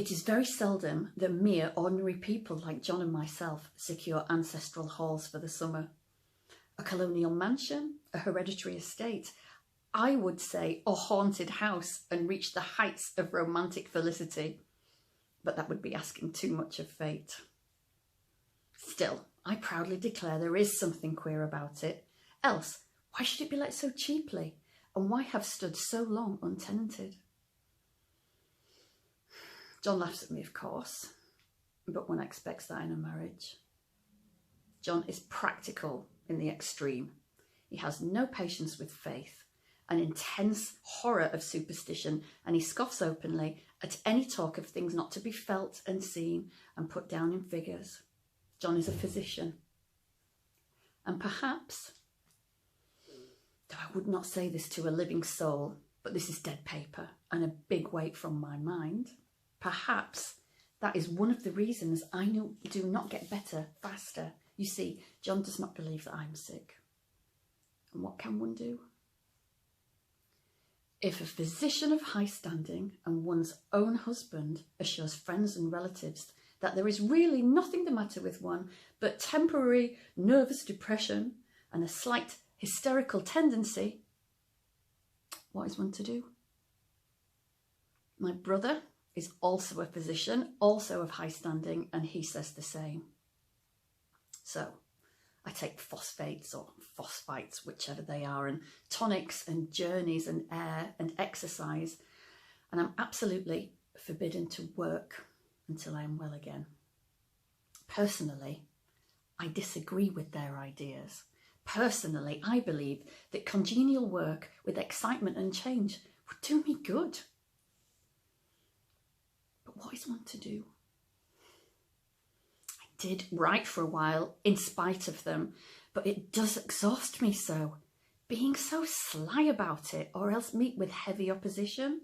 It is very seldom that mere ordinary people like John and myself secure ancestral halls for the summer. A colonial mansion, a hereditary estate, I would say a haunted house, and reach the heights of romantic felicity. But that would be asking too much of fate. Still, I proudly declare there is something queer about it. Else, why should it be let so cheaply? And why have stood so long untenanted? John laughs at me, of course, but one expects that in a marriage. John is practical in the extreme. He has no patience with faith, an intense horror of superstition, and he scoffs openly at any talk of things not to be felt and seen and put down in figures. John is a physician. And perhaps, though I would not say this to a living soul, but this is dead paper and a big weight from my mind, perhaps that is one of the reasons I do not get better faster. You see, John does not believe that I'm sick. And what can one do? If a physician of high standing and one's own husband assures friends and relatives that there is really nothing the matter with one but temporary nervous depression and a slight hysterical tendency, what is one to do? My brother is also a physician, also of high standing, and he says the same. So I take phosphates or phosphites, whichever they are, and tonics and journeys and air and exercise, and I'm absolutely forbidden to work until I am well again. Personally, I disagree with their ideas. Personally, I believe that congenial work with excitement and change would do me good. But what is one to do? I did write for a while in spite of them, but it does exhaust me so, being so sly about it, or else meet with heavy opposition.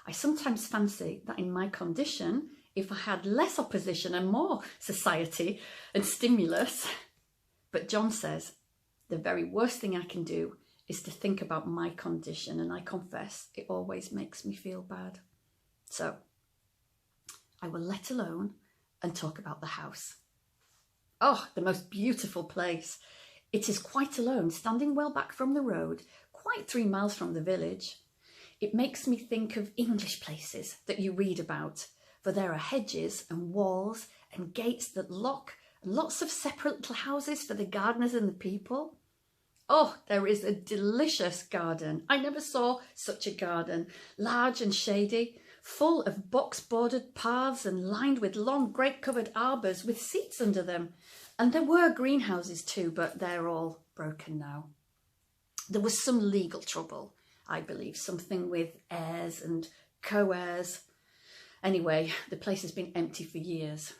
I sometimes fancy that in my condition, if I had less opposition and more society and stimulus. But John says the very worst thing I can do is to think about my condition, and I confess it always makes me feel bad. So I will let alone and talk about the house. Oh, the most beautiful place. It is quite alone, standing well back from the road, quite 3 miles from the village. It makes me think of English places that you read about, for there are hedges and walls and gates that lock, and lots of separate little houses for the gardeners and the people. Oh, there is a delicious garden. I never saw such a garden, large and shady, full of box-bordered paths and lined with long grape-covered arbours with seats under them. And there were greenhouses too, but they're all broken now. There was some legal trouble, I believe, something with heirs and co-heirs. Anyway, the place has been empty for years.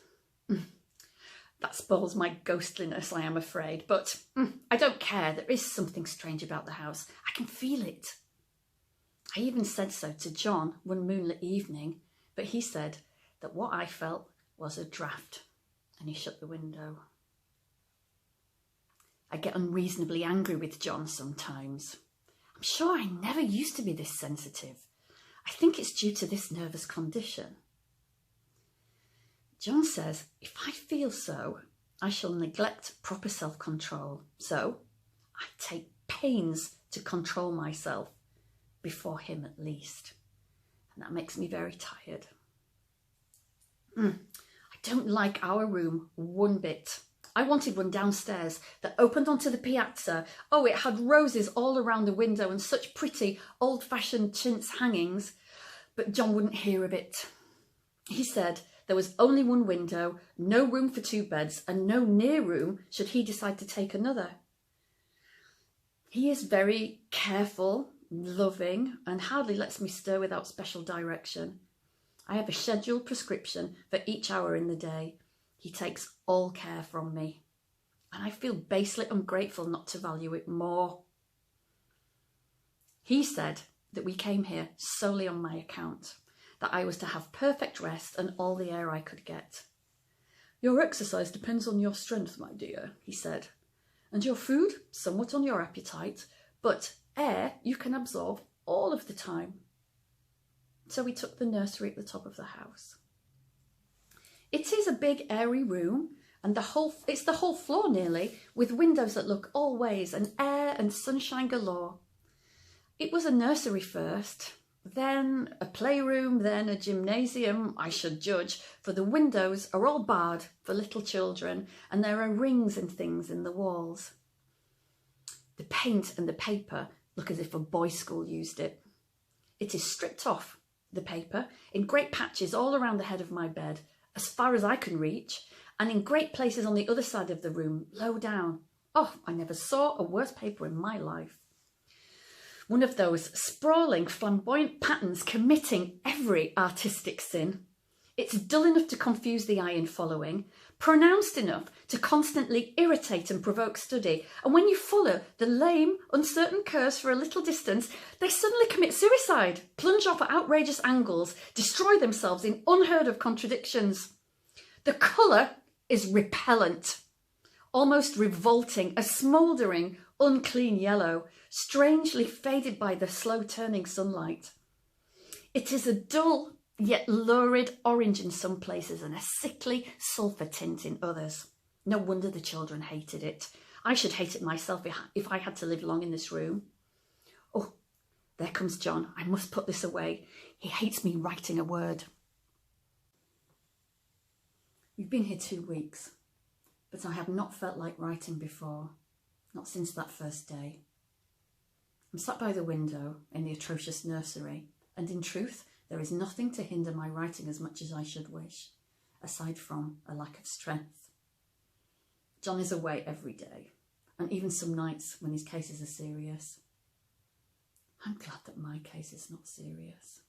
That spoils my ghostliness, I am afraid, but I don't care. There is something strange about the house. I can feel it. I even said so to John one moonlit evening, but he said that what I felt was a draught, and he shut the window. I get unreasonably angry with John sometimes. I'm sure I never used to be this sensitive. I think it's due to this nervous condition. John says if I feel so, I shall neglect proper self-control. So I take pains to control myself, before him at least. And that makes me very tired. I don't like our room one bit. I wanted one downstairs that opened onto the piazza. Oh, it had roses all around the window and such pretty old-fashioned chintz hangings. But John wouldn't hear of it. He said there was only one window, no room for 2 beds, and no near room should he decide to take another. He is very careful, loving, and hardly lets me stir without special direction. I have a scheduled prescription for each hour in the day. He takes all care from me, and I feel basely ungrateful not to value it more. He said that we came here solely on my account, that I was to have perfect rest and all the air I could get. Your exercise depends on your strength, my dear, he said, and your food somewhat on your appetite, but air you can absorb all of the time. So we took the nursery at the top of the house. It is a big airy room, and it's the whole floor nearly, with windows that look all ways and air and sunshine galore. It was a nursery first, then a playroom, then a gymnasium, I should judge, for the windows are all barred for little children, and there are rings and things in the walls. The paint and the paper look as if a boys' school used it. It is stripped off, the paper, in great patches all around the head of my bed, as far as I can reach, and in great places on the other side of the room, low down. Oh, I never saw a worse paper in my life. One of those sprawling, flamboyant patterns committing every artistic sin. It's dull enough to confuse the eye in following, pronounced enough to constantly irritate and provoke study, and when you follow the lame, uncertain curves for a little distance, they suddenly commit suicide, plunge off at outrageous angles, destroy themselves in unheard of contradictions. The colour is repellent, almost revolting, a smouldering, unclean yellow, strangely faded by the slow-turning sunlight. It is a dull, yet lurid orange in some places and a sickly sulphur tint in others. No wonder the children hated it. I should hate it myself if I had to live long in this room. Oh, there comes John. I must put this away. He hates me writing a word. We've been here 2 weeks, but I have not felt like writing before, not since that first day. I'm sat by the window in the atrocious nursery, and in truth, there is nothing to hinder my writing as much as I should wish, aside from a lack of strength. John is away every day, and even some nights when his cases are serious. I'm glad that my case is not serious.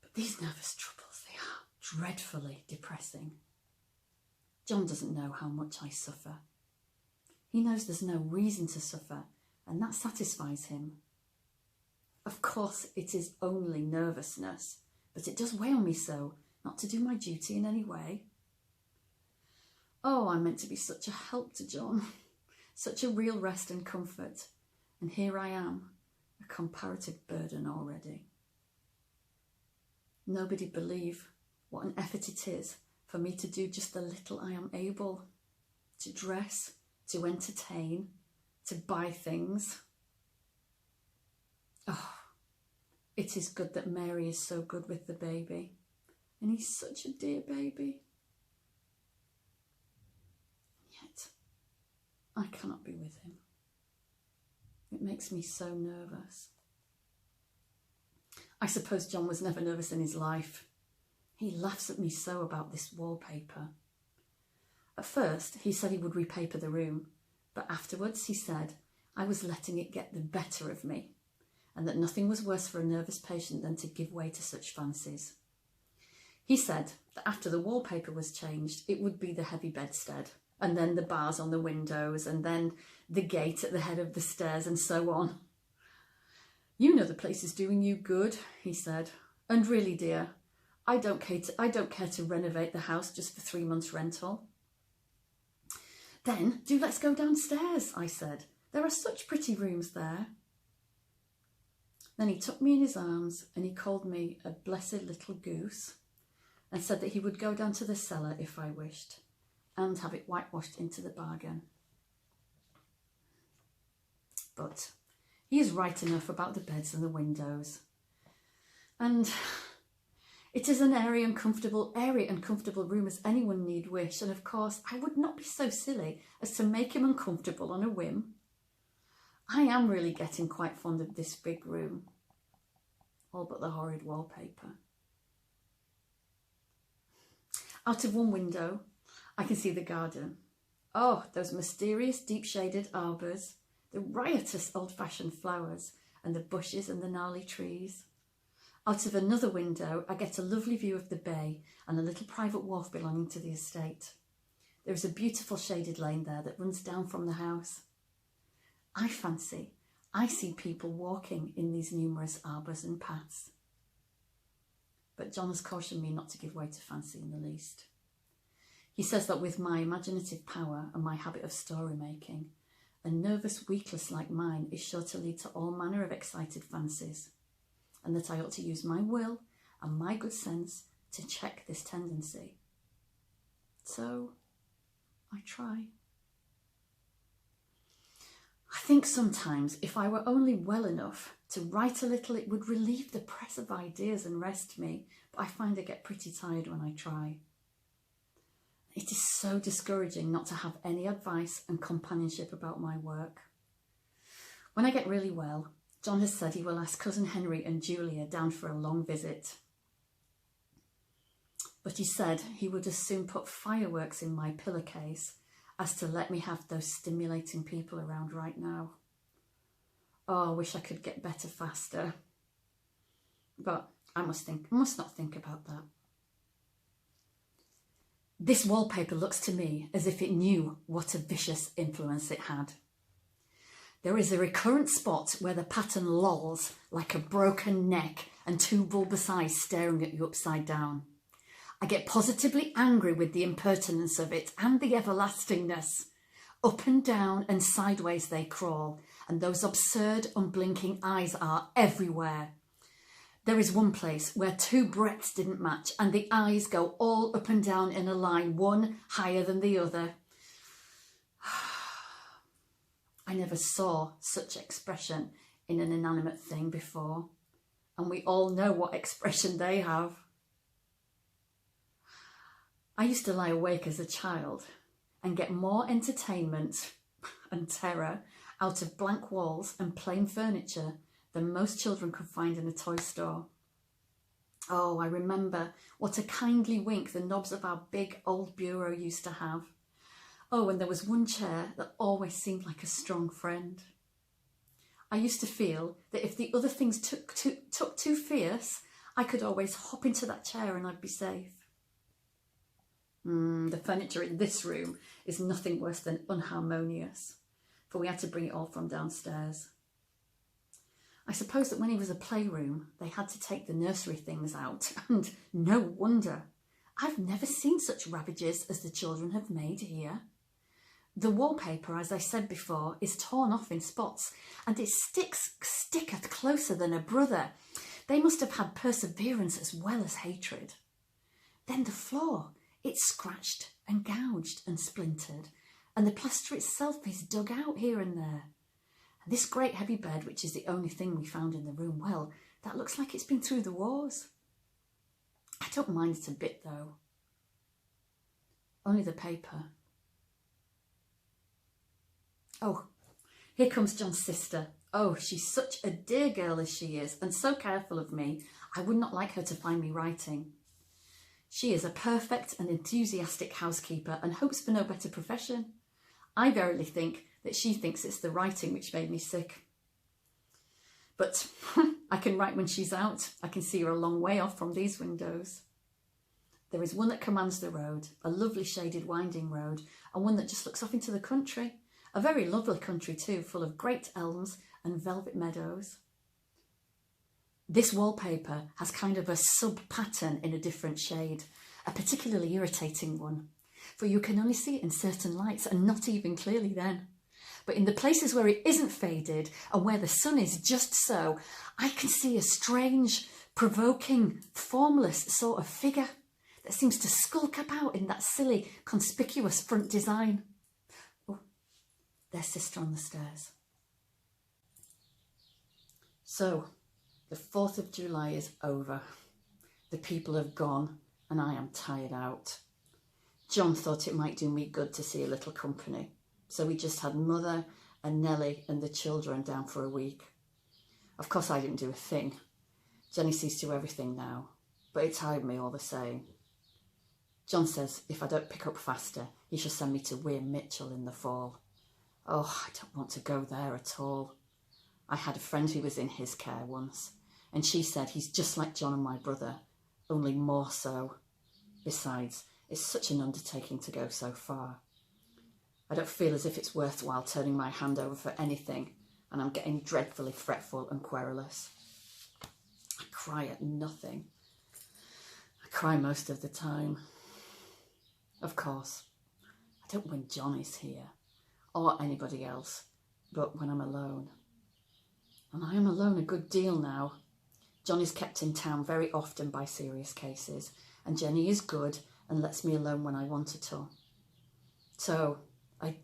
But these nervous troubles, they are dreadfully depressing. John doesn't know how much I suffer. He knows there's no reason to suffer, and that satisfies him. Of course, it is only nervousness, but it does weigh on me so, not to do my duty in any way. Oh, I'm meant to be such a help to John, such a real rest and comfort, and here I am, a comparative burden already. Nobody believe what an effort it is for me to do just the little I am able, to dress, to entertain, to buy things. Oh, it is good that Mary is so good with the baby, and he's such a dear baby. Yet, I cannot be with him. It makes me so nervous. I suppose John was never nervous in his life. He laughs at me so about this wallpaper. At first, he said he would repaper the room, but afterwards he said I was letting it get the better of me, and that nothing was worse for a nervous patient than to give way to such fancies. He said that after the wallpaper was changed, it would be the heavy bedstead, and then the bars on the windows, and then the gate at the head of the stairs, and so on. You know the place is doing you good, he said, and really, dear, I don't care to renovate the house just for 3 months' rental. Then do let's go downstairs, I said. There are such pretty rooms there. Then he took me in his arms and he called me a blessed little goose and said that he would go down to the cellar if I wished and have it whitewashed into the bargain. But he is right enough about the beds and the windows. And it is an airy and comfortable room as anyone need wish. And of course, I would not be so silly as to make him uncomfortable on a whim. I am really getting quite fond of this big room. All but the horrid wallpaper. Out of one window, I can see the garden. Oh, those mysterious deep-shaded arbours, the riotous old-fashioned flowers, and the bushes and the gnarly trees. Out of another window, I get a lovely view of the bay and a little private wharf belonging to the estate. There is a beautiful shaded lane there that runs down from the house. I fancy I see people walking in these numerous arbours and paths. But John has cautioned me not to give way to fancy in the least. He says that with my imaginative power and my habit of story making, a nervous weakness like mine is sure to lead to all manner of excited fancies, and that I ought to use my will and my good sense to check this tendency. So I try. I think sometimes if I were only well enough to write a little, it would relieve the press of ideas and rest me, but I find I get pretty tired when I try. It is so discouraging not to have any advice and companionship about my work. When I get really well, John has said he will ask cousin Henry and Julia down for a long visit. But he said he would as soon put fireworks in my pillowcase as to let me have those stimulating people around right now. Oh, I wish I could get better faster. But I must not think about that. This wallpaper looks to me as if it knew what a vicious influence it had. There is a recurrent spot where the pattern lolls like a broken neck and two bulbous eyes staring at you upside down. I get positively angry with the impertinence of it and the everlastingness. Up and down and sideways they crawl, and those absurd, unblinking eyes are everywhere. There is one place where two breadths didn't match, and the eyes go all up and down in a line, one higher than the other. I never saw such expression in an inanimate thing before, and we all know what expression they have. I used to lie awake as a child and get more entertainment and terror out of blank walls and plain furniture than most children could find in a toy store. Oh, I remember what a kindly wink the knobs of our big old bureau used to have. Oh, and there was one chair that always seemed like a strong friend. I used to feel that if the other things took too fierce, I could always hop into that chair and I'd be safe. The furniture in this room is nothing worse than unharmonious, for we had to bring it all from downstairs. I suppose that when it was a playroom, they had to take the nursery things out, and no wonder. I've never seen such ravages as the children have made here. The wallpaper, as I said before, is torn off in spots, and it sticketh closer than a brother. They must have had perseverance as well as hatred. Then the floor, it's scratched and gouged and splintered, and the plaster itself is dug out here and there. And this great heavy bed, which is the only thing we found in the room, well, that looks like it's been through the wars. I don't mind it a bit, though. Only the paper. Oh, here comes John's sister. Oh, she's such a dear girl as she is, and so careful of me. I would not like her to find me writing. She is a perfect and enthusiastic housekeeper and hopes for no better profession. I verily think that she thinks it's the writing which made me sick. But I can write when she's out. I can see her a long way off from these windows. There is one that commands the road, a lovely shaded winding road, and one that just looks off into the country. A very lovely country too, full of great elms and velvet meadows. This wallpaper has kind of a sub-pattern in a different shade, a particularly irritating one, for you can only see it in certain lights and not even clearly then. But in the places where it isn't faded and where the sun is just so, I can see a strange, provoking, formless sort of figure that seems to skulk about in that silly, conspicuous front design. Oh, there's Sister on the stairs. So, the 4th of July is over. The people have gone and I am tired out. John thought it might do me good to see a little company. So we just had Mother and Nellie and the children down for a week. Of course I didn't do a thing. Jenny sees to everything now, but it tired me all the same. John says if I don't pick up faster, he shall send me to Weir Mitchell in the fall. Oh, I don't want to go there at all. I had a friend who was in his care once, and she said he's just like John and my brother, only more so. Besides, it's such an undertaking to go so far. I don't feel as if it's worthwhile turning my hand over for anything, and I'm getting dreadfully fretful and querulous. I cry at nothing. I cry most of the time. Of course, I don't when John is here, or anybody else, but when I'm alone. And I am alone a good deal now. John is kept in town very often by serious cases, and Jenny is good and lets me alone when I want her to. So I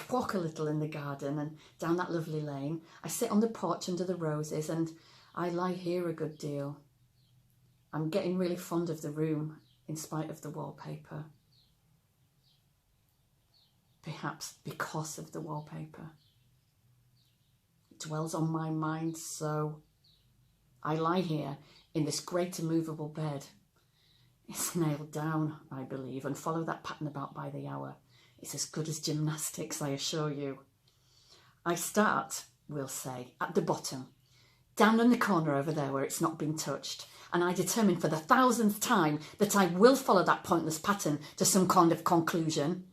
walk a little in the garden and down that lovely lane. I sit on the porch under the roses and I lie here a good deal. I'm getting really fond of the room in spite of the wallpaper. Perhaps because of the wallpaper. It dwells on my mind so. I lie here in this great immovable bed. It's nailed down, I believe, and follow that pattern about by the hour. It's as good as gymnastics, I assure you. I start, we'll say, at the bottom, down in the corner over there where it's not been touched, and I determine for the 1000th time that I will follow that pointless pattern to some kind of conclusion.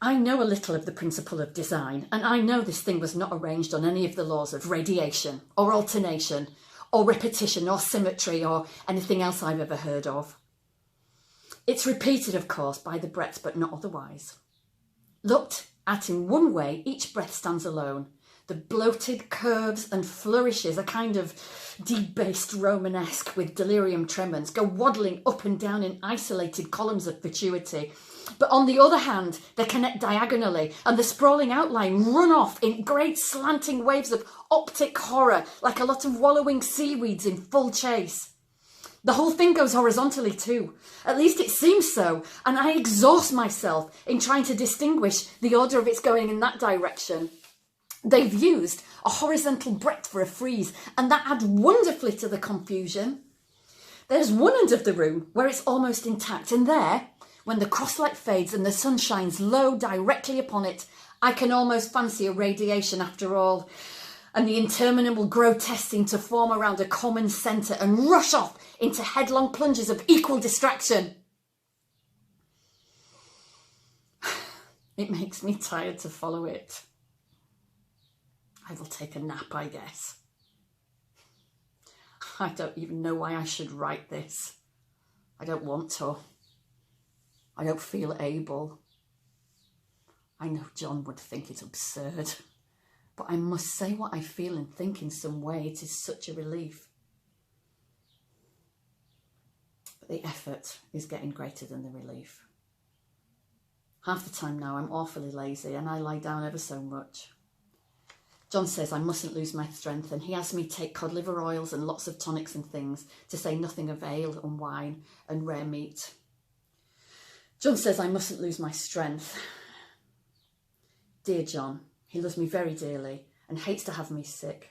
I know a little of the principle of design, and I know this thing was not arranged on any of the laws of radiation or alternation or repetition or symmetry or anything else I've ever heard of. It's repeated, of course, by the breadth, but not otherwise. Looked at in one way, each breath stands alone. The bloated curves and flourishes, a kind of debased Romanesque with delirium tremens, go waddling up and down in isolated columns of fatuity. But on the other hand, they connect diagonally, and the sprawling outline run off in great slanting waves of optic horror, like a lot of wallowing seaweeds in full chase. The whole thing goes horizontally too. At least it seems so, and I exhaust myself in trying to distinguish the order of its going in that direction. They've used a horizontal breadth for a frieze, and that adds wonderfully to the confusion. There's one end of the room where it's almost intact, and there, when the crosslight fades and the sun shines low directly upon it, I can almost fancy a radiation after all, and the interminable grotesque seem to form around a common centre and rush off into headlong plunges of equal distraction. It makes me tired to follow it. I will take a nap, I guess. I don't even know why I should write this. I don't want to. I don't feel able. I know John would think it absurd, but I must say what I feel and think in some way. It is such a relief. But the effort is getting greater than the relief. Half the time now I'm awfully lazy and I lie down ever so much. John says I mustn't lose my strength, and he has me take cod liver oils and lots of tonics and things, to say nothing of ale and wine and rare meat. John says I mustn't lose my strength. Dear John, he loves me very dearly and hates to have me sick.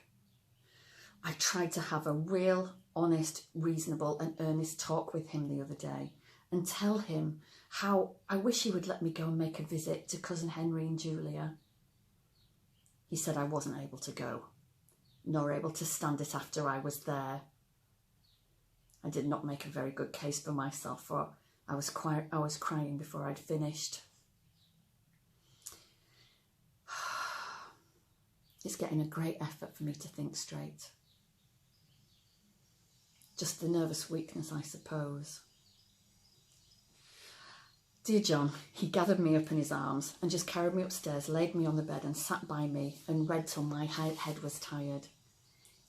I tried to have a real, honest, reasonable and earnest talk with him the other day and tell him how I wish he would let me go and make a visit to Cousin Henry and Julia. He said I wasn't able to go, nor able to stand it after I was there. I did not make a very good case for myself, for I was crying before I'd finished. It's getting a great effort for me to think straight. Just the nervous weakness, I suppose. Dear John, he gathered me up in his arms and just carried me upstairs, laid me on the bed and sat by me and read till my head was tired.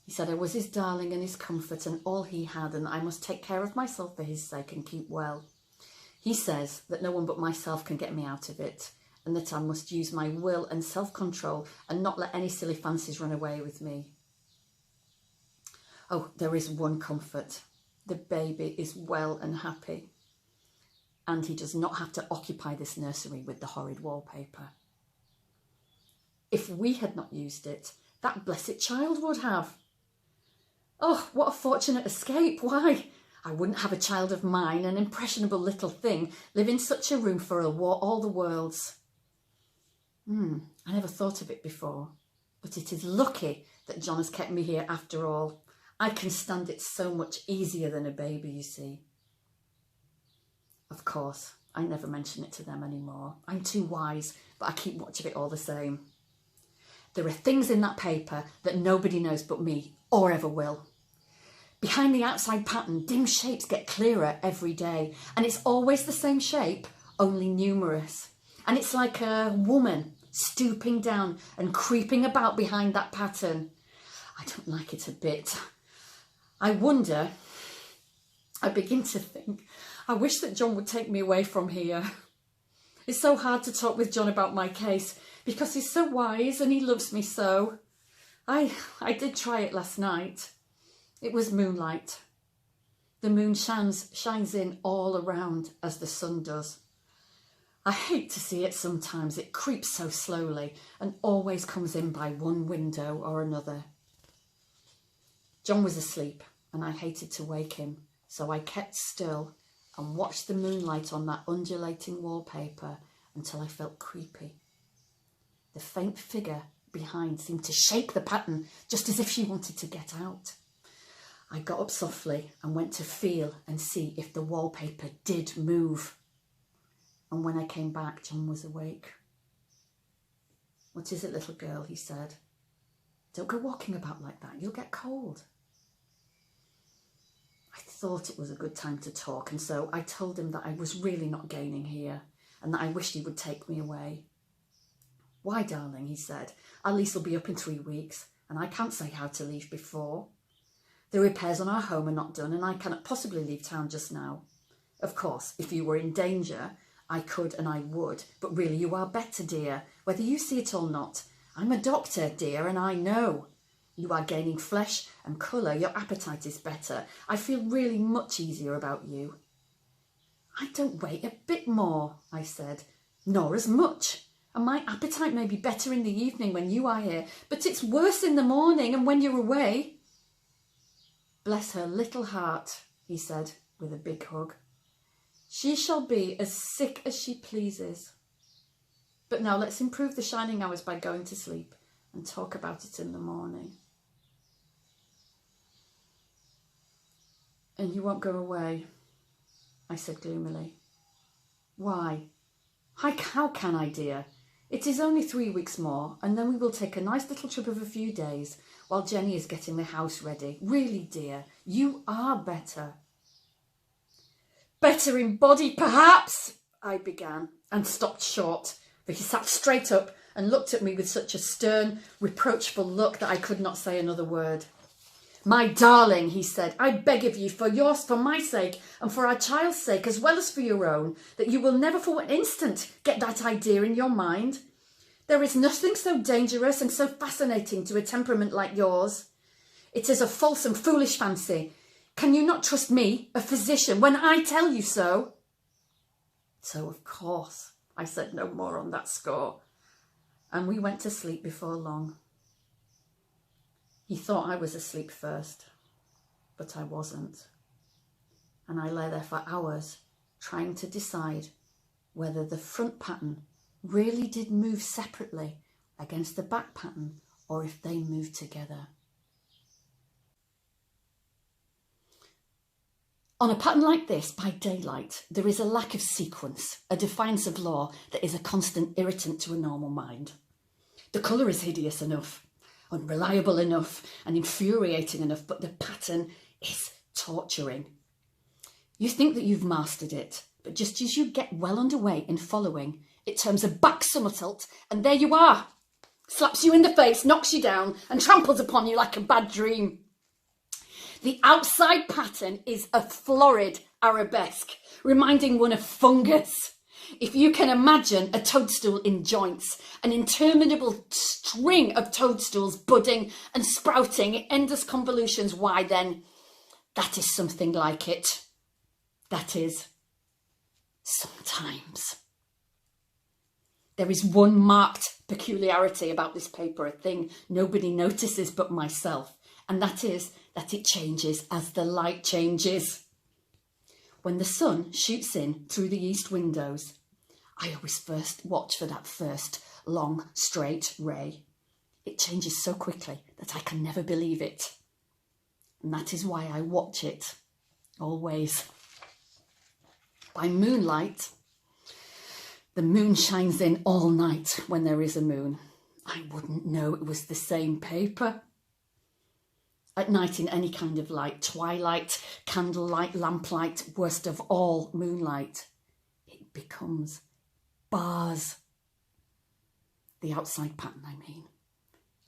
He said I was his darling and his comfort and all he had, and I must take care of myself for his sake and keep well. He says that no one but myself can get me out of it, and that I must use my will and self-control and not let any silly fancies run away with me. Oh, there is one comfort. The baby is well and happy. And he does not have to occupy this nursery with the horrid wallpaper. If we had not used it, that blessed child would have. Oh, what a fortunate escape. Why? I wouldn't have a child of mine, an impressionable little thing, live in such a room for all the worlds. I never thought of it before, but it is lucky that John has kept me here after all. I can stand it so much easier than a baby, you see. Of course, I never mention it to them anymore. I'm too wise, but I keep watch of it all the same. There are things in that paper that nobody knows but me, or ever will. Behind the outside pattern, dim shapes get clearer every day, and it's always the same shape, only numerous. And it's like a woman stooping down and creeping about behind that pattern. I don't like it a bit. I begin to think, I wish that John would take me away from here. It's so hard to talk with John about my case because he's so wise and he loves me so. I did try it last night. It was moonlight. The moon shines in all around as the sun does. I hate to see it sometimes. It creeps so slowly and always comes in by one window or another. John was asleep and I hated to wake him, so I kept still and watched the moonlight on that undulating wallpaper until I felt creepy. The faint figure behind seemed to shake the pattern just as if she wanted to get out. I got up softly and went to feel and see if the wallpaper did move. And when I came back, John was awake. "What is it, little girl?" he said. "Don't go walking about like that. You'll get cold." I thought it was a good time to talk, and so I told him that I was really not gaining here and that I wished he would take me away. "Why, darling?" he said. "Our lease will be up in 3 weeks, and I can't say how to leave before. The repairs on our home are not done, and I cannot possibly leave town just now. Of course, if you were in danger, I could and I would, but really you are better, dear, whether you see it or not. I'm a doctor, dear, and I know. You are gaining flesh and colour, your appetite is better. I feel really much easier about you." "I don't weigh a bit more," I said, "nor as much. And my appetite may be better in the evening when you are here, but it's worse in the morning and when you're away." "Bless her little heart," he said with a big hug. "She shall be as sick as she pleases. But now let's improve the shining hours by going to sleep and talk about it in the morning." "And you won't go away?" I said gloomily. "Why? How can I, dear? It is only 3 weeks more, and then we will take a nice little trip of a few days while Jenny is getting the house ready. Really, dear, you are better." "Better in body, perhaps," I began, and stopped short, for he sat straight up and looked at me with such a stern, reproachful look that I could not say another word. "My darling," he said, "I beg of you, for my sake and for our child's sake, as well as for your own, that you will never for an instant get that idea in your mind. There is nothing so dangerous and so fascinating to a temperament like yours. It is a false and foolish fancy. Can you not trust me, a physician, when I tell you so?" So, of course, I said no more on that score, and we went to sleep before long. He thought I was asleep first, but I wasn't. And I lay there for hours trying to decide whether the front pattern really did move separately against the back pattern or if they moved together. On a pattern like this, by daylight, there is a lack of sequence, a defiance of law that is a constant irritant to a normal mind. The colour is hideous enough, unreliable enough, and infuriating enough, but the pattern is torturing. You think that you've mastered it, but just as you get well underway in following, it turns a back somersault, and there you are, slaps you in the face, knocks you down, and tramples upon you like a bad dream. The outside pattern is a florid arabesque, reminding one of fungus. If you can imagine a toadstool in joints, an interminable string of toadstools budding and sprouting in endless convolutions, why then, that is something like it. That is, sometimes. There is one marked peculiarity about this paper, a thing nobody notices but myself, and that is that it changes as the light changes. When the sun shoots in through the east windows, I always first watch for that first long, straight ray. It changes so quickly that I can never believe it. And that is why I watch it, always. By moonlight, the moon shines in all night when there is a moon. I wouldn't know it was the same paper. At night, in any kind of light, twilight, candlelight, lamplight, worst of all, moonlight, it becomes bars. The outside pattern, I mean.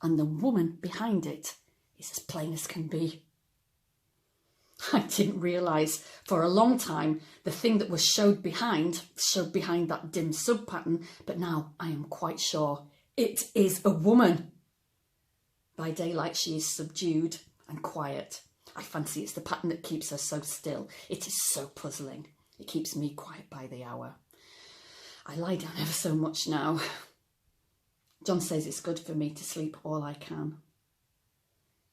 And the woman behind it is as plain as can be. I didn't realise for a long time the thing that was showed behind that dim sub-pattern, but now I am quite sure it is a woman. By daylight she is subdued and quiet. I fancy it's the pattern that keeps her so still. It is so puzzling. It keeps me quiet by the hour. I lie down ever so much now. John says it's good for me to sleep all I can.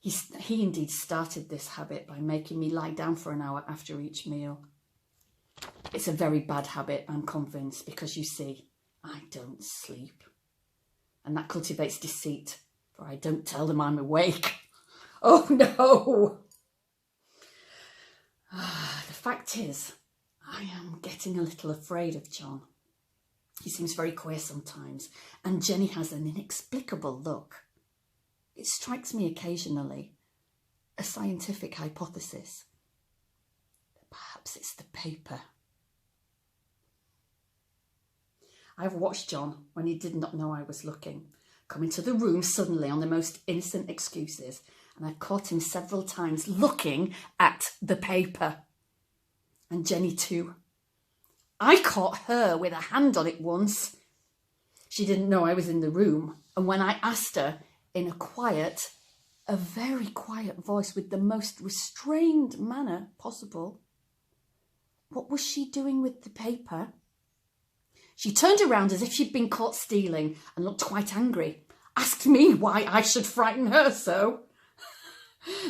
He indeed started this habit by making me lie down for an hour after each meal. It's a very bad habit, I'm convinced, because you see, I don't sleep. And that cultivates deceit, for I don't tell them I'm awake. Oh no! The fact is, I am getting a little afraid of John. He seems very queer sometimes, and Jenny has an inexplicable look. It strikes me occasionally, a scientific hypothesis. Perhaps it's the paper. I've watched John when he did not know I was looking, come into the room suddenly on the most innocent excuses, and I've caught him several times looking at the paper. And Jenny too. I caught her with a hand on it once. She didn't know I was in the room, and when I asked her in a very quiet voice with the most restrained manner possible, what was she doing with the paper? She turned around as if she'd been caught stealing and looked quite angry, asked me why I should frighten her so.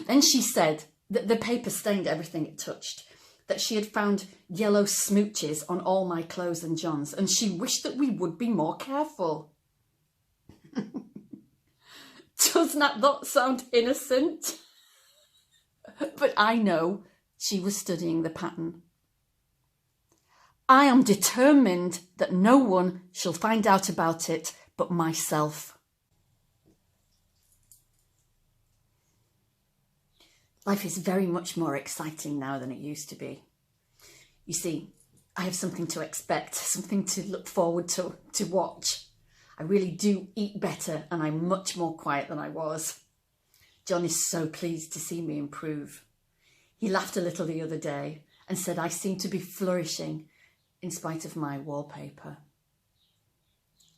Then she said that the paper stained everything it touched, that she had found yellow smooches on all my clothes and John's, and she wished that we would be more careful. Doesn't that sound innocent? But I know she was studying the pattern. I am determined that no one shall find out about it but myself. Life is very much more exciting now than it used to be. You see, I have something to expect, something to look forward to watch. I really do eat better and I'm much more quiet than I was. John is so pleased to see me improve. He laughed a little the other day and said I seem to be flourishing in spite of my wallpaper.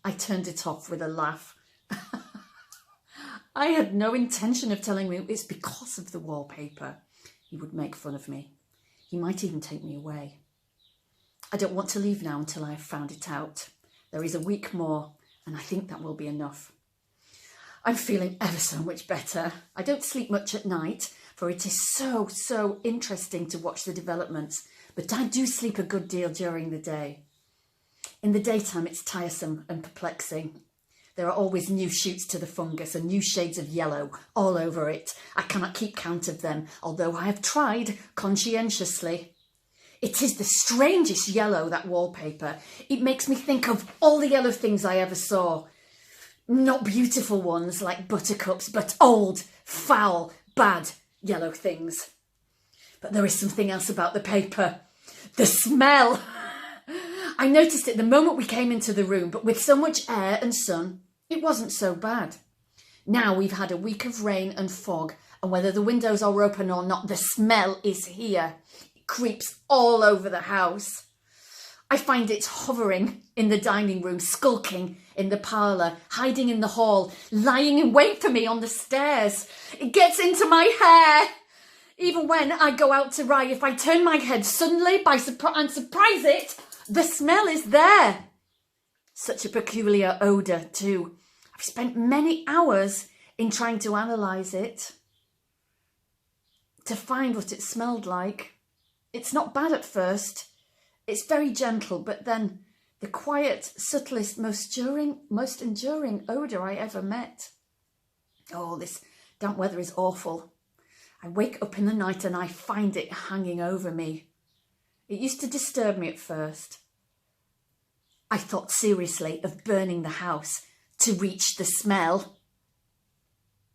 I turned it off with a laugh. I had no intention of telling him it's because of the wallpaper. He would make fun of me. He might even take me away. I don't want to leave now until I have found it out. There is a week more, and I think that will be enough. I'm feeling ever so much better. I don't sleep much at night, for it is so interesting to watch the developments, but I do sleep a good deal during the day. In the daytime, it's tiresome and perplexing. There are always new shoots to the fungus and new shades of yellow all over it. I cannot keep count of them, although I have tried conscientiously. It is the strangest yellow, that wallpaper. It makes me think of all the yellow things I ever saw. Not beautiful ones like buttercups, but old, foul, bad yellow things. But there is something else about the paper. The smell. I noticed it the moment we came into the room, but with so much air and sun, it wasn't so bad. Now we've had a week of rain and fog, and whether the windows are open or not, the smell is here. It creeps all over the house. I find it hovering in the dining room, skulking in the parlour, hiding in the hall, lying in wait for me on the stairs. It gets into my hair. Even when I go out to write, if I turn my head suddenly and surprise it, the smell is there. Such a peculiar odour too. I've spent many hours in trying to analyse it, to find what it smelled like. It's not bad at first. It's very gentle, but then the quiet, subtlest, most enduring odour I ever met. Oh, this damp weather is awful. I wake up in the night and I find it hanging over me. It used to disturb me at first. I thought seriously of burning the house to reach the smell.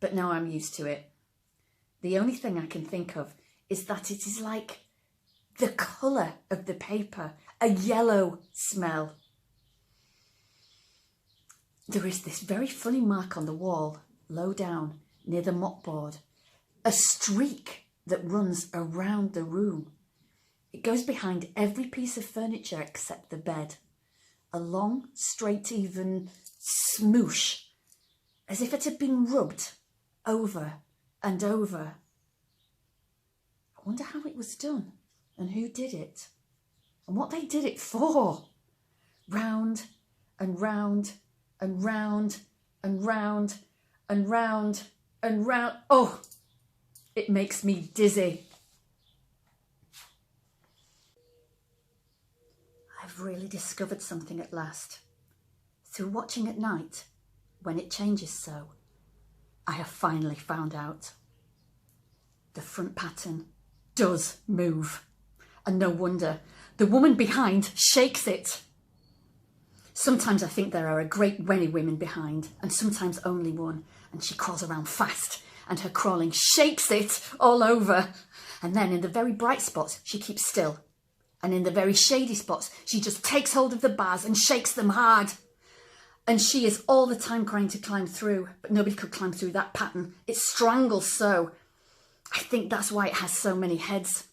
But now I'm used to it. The only thing I can think of is that it is like the colour of the paper, a yellow smell. There is this very funny mark on the wall, low down, near the mopboard. A streak that runs around the room. It goes behind every piece of furniture except the bed. A long, straight, even smoosh, as if it had been rubbed over and over. I wonder how it was done and who did it and what they did it for. Round and round and round and round and round and round. Oh, it makes me dizzy. I've really discovered something at last. Through watching at night, when it changes so, I have finally found out. The front pattern does move. And no wonder, the woman behind shakes it. Sometimes I think there are a great many women behind, and sometimes only one, and she crawls around fast, and her crawling shakes it all over. And then in the very bright spots, she keeps still. And in the very shady spots, she just takes hold of the bars and shakes them hard. And she is all the time trying to climb through, but nobody could climb through that pattern. It strangles so. I think that's why it has so many heads.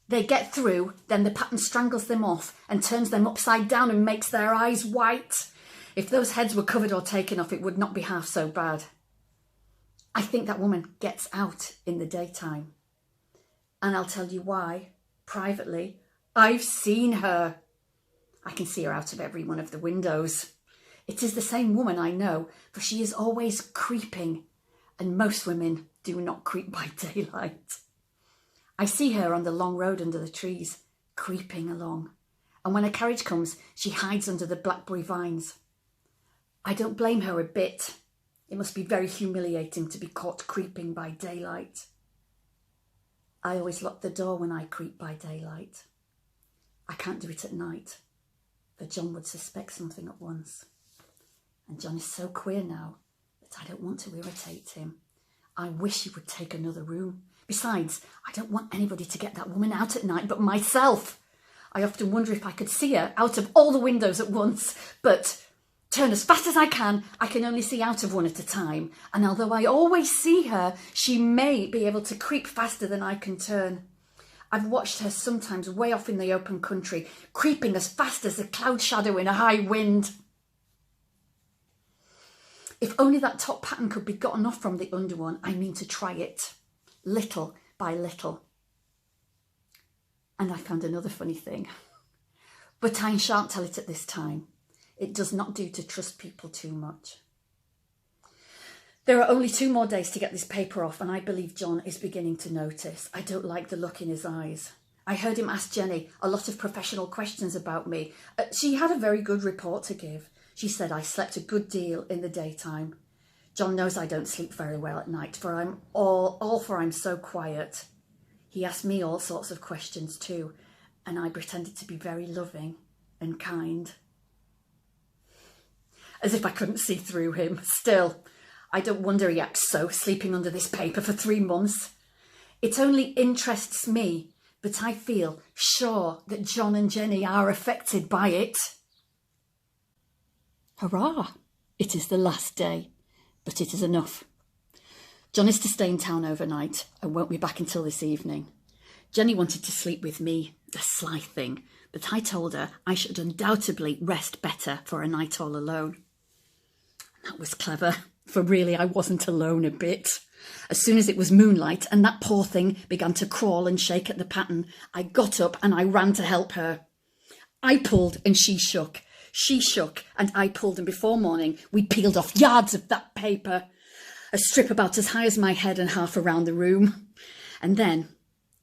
They get through, then the pattern strangles them off and turns them upside down and makes their eyes white. If those heads were covered or taken off, it would not be half so bad. I think that woman gets out in the daytime. And I'll tell you why, privately. I've seen her. I can see her out of every one of the windows. It is the same woman I know, for she is always creeping, and most women do not creep by daylight. I see her on the long road under the trees, creeping along, and when a carriage comes, she hides under the blackberry vines. I don't blame her a bit. It must be very humiliating to be caught creeping by daylight. I always lock the door when I creep by daylight. I can't do it at night, for John would suspect something at once. And John is so queer now that I don't want to irritate him. I wish he would take another room. Besides, I don't want anybody to get that woman out at night but myself. I often wonder if I could see her out of all the windows at once, but turn as fast as I can only see out of one at a time. And although I always see her, she may be able to creep faster than I can turn. I've watched her sometimes way off in the open country, creeping as fast as a cloud shadow in a high wind. If only that top pattern could be gotten off from the under one, I mean to try it, little by little. And I found another funny thing, but I shan't tell it at this time. It does not do to trust people too much. There are only 2 more days to get this paper off, and I believe John is beginning to notice. I don't like the look in his eyes. I heard him ask Jenny a lot of professional questions about me. She had a very good report to give. She said I slept a good deal in the daytime. John knows I don't sleep very well at night, for I'm so quiet. He asked me all sorts of questions too, and I pretended to be very loving and kind. As if I couldn't see through him. Still, I don't wonder he acts so, sleeping under this paper for 3 months. It only interests me, but I feel sure that John and Jenny are affected by it. Hurrah! It is the last day, but it is enough. John is to stay in town overnight and won't be back until this evening. Jenny wanted to sleep with me, the sly thing, but I told her I should undoubtedly rest better for a night all alone. That was clever, for really I wasn't alone a bit. As soon as it was moonlight and that poor thing began to crawl and shake at the pattern, I got up and I ran to help her. I pulled and she shook. She shook and I pulled, and before morning we peeled off yards of that paper, a strip about as high as my head and half around the room. And then,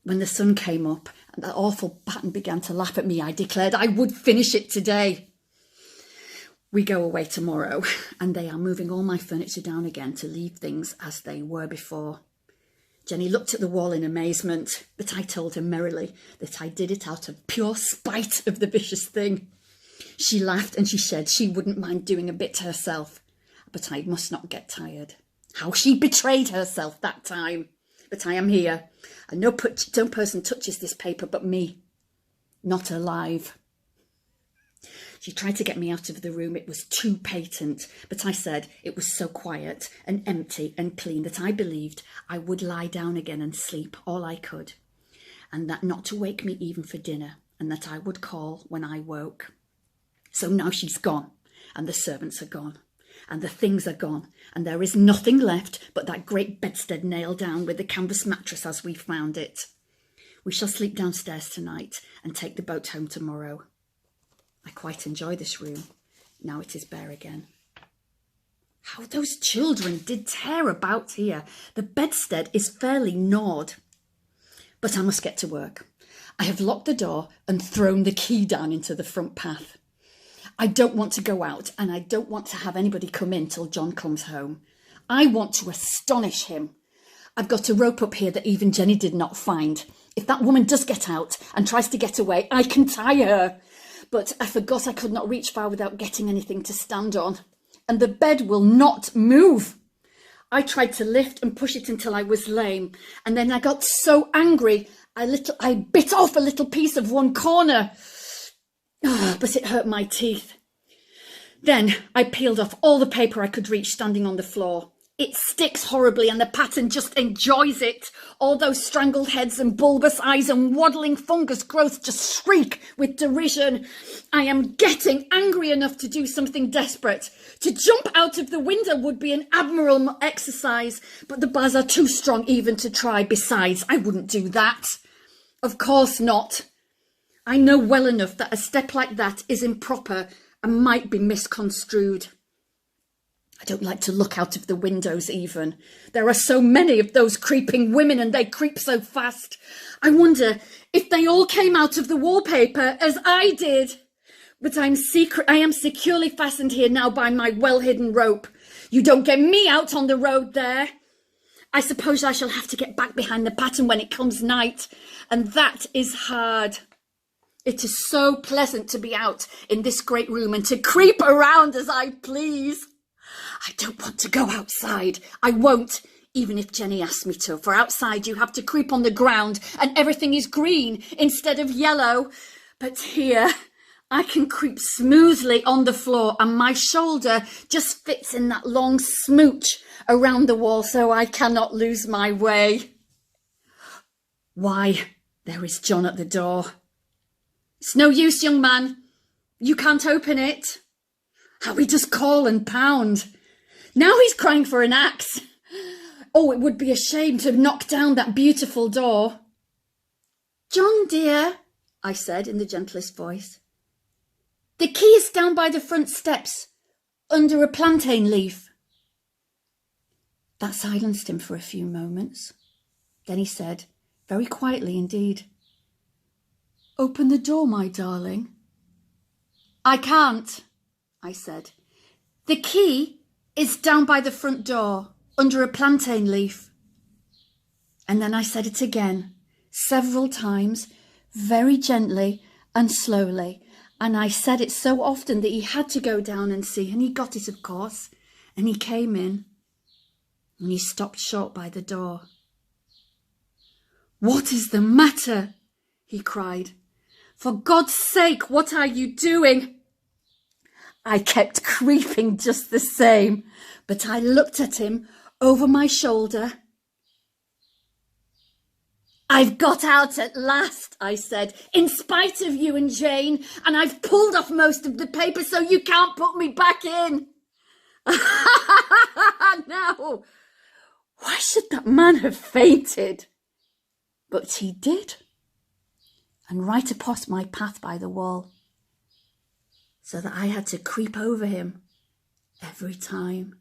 when the sun came up and that awful pattern began to laugh at me, I declared I would finish it today. We go away tomorrow, and they are moving all my furniture down again to leave things as they were before. Jenny looked at the wall in amazement, but I told her merrily that I did it out of pure spite of the vicious thing. She laughed and she said she wouldn't mind doing a bit herself, but I must not get tired. How she betrayed herself that time. But I am here, and no person touches this paper but me. Not alive. She tried to get me out of the room. It was too patent, but I said it was so quiet and empty and clean that I believed I would lie down again and sleep all I could, and that not to wake me even for dinner, and that I would call when I woke. So now she's gone, and the servants are gone, and the things are gone, and there is nothing left but that great bedstead nailed down with the canvas mattress as we found it. We shall sleep downstairs tonight and take the boat home tomorrow. I quite enjoy this room. Now it is bare again. How those children did tear about here. The bedstead is fairly gnawed. But I must get to work. I have locked the door and thrown the key down into the front path. I don't want to go out, and I don't want to have anybody come in till John comes home. I want to astonish him. I've got a rope up here that even Jenny did not find. If that woman does get out and tries to get away, I can tie her. But I forgot I could not reach far without getting anything to stand on. And the bed will not move. I tried to lift and push it until I was lame. And then I got so angry, I bit off a little piece of one corner. But it hurt my teeth. Then I peeled off all the paper I could reach standing on the floor. It sticks horribly and the pattern just enjoys it. All those strangled heads and bulbous eyes and waddling fungus growths just shriek with derision. I am getting angry enough to do something desperate. To jump out of the window would be an admirable exercise, but the bars are too strong even to try. Besides, I wouldn't do that. Of course not. I know well enough that a step like that is improper and might be misconstrued. I don't like to look out of the windows even. There are so many of those creeping women and they creep so fast. I wonder if they all came out of the wallpaper as I did. But I am securely fastened here now by my well-hidden rope. You don't get me out on the road there. I suppose I shall have to get back behind the pattern when it comes night, and that is hard. It is so pleasant to be out in this great room and to creep around as I please. I don't want to go outside. I won't, even if Jenny asks me to, for outside you have to creep on the ground and everything is green instead of yellow. But here I can creep smoothly on the floor and my shoulder just fits in that long smooch around the wall so I cannot lose my way. Why, there is John at the door. It's no use, young man. You can't open it. How he does call and pound. Now he's crying for an axe. Oh, it would be a shame to knock down that beautiful door. John, dear, I said in the gentlest voice. The key is down by the front steps, under a plantain leaf. That silenced him for a few moments. Then he said, very quietly indeed, Open the door, my darling. I can't, I said. The key is down by the front door, under a plantain leaf. And then I said it again, several times, very gently and slowly. And I said it so often that he had to go down and see. And he got it, of course. And he came in. And he stopped short by the door. What is the matter? He cried. For God's sake, what are you doing? I kept creeping just the same, but I looked at him over my shoulder. I've got out at last, I said, in spite of you and Jane, and I've pulled off most of the paper so you can't put me back in. No, why should that man have fainted? But he did, and right across my path by the wall, so that I had to creep over him every time.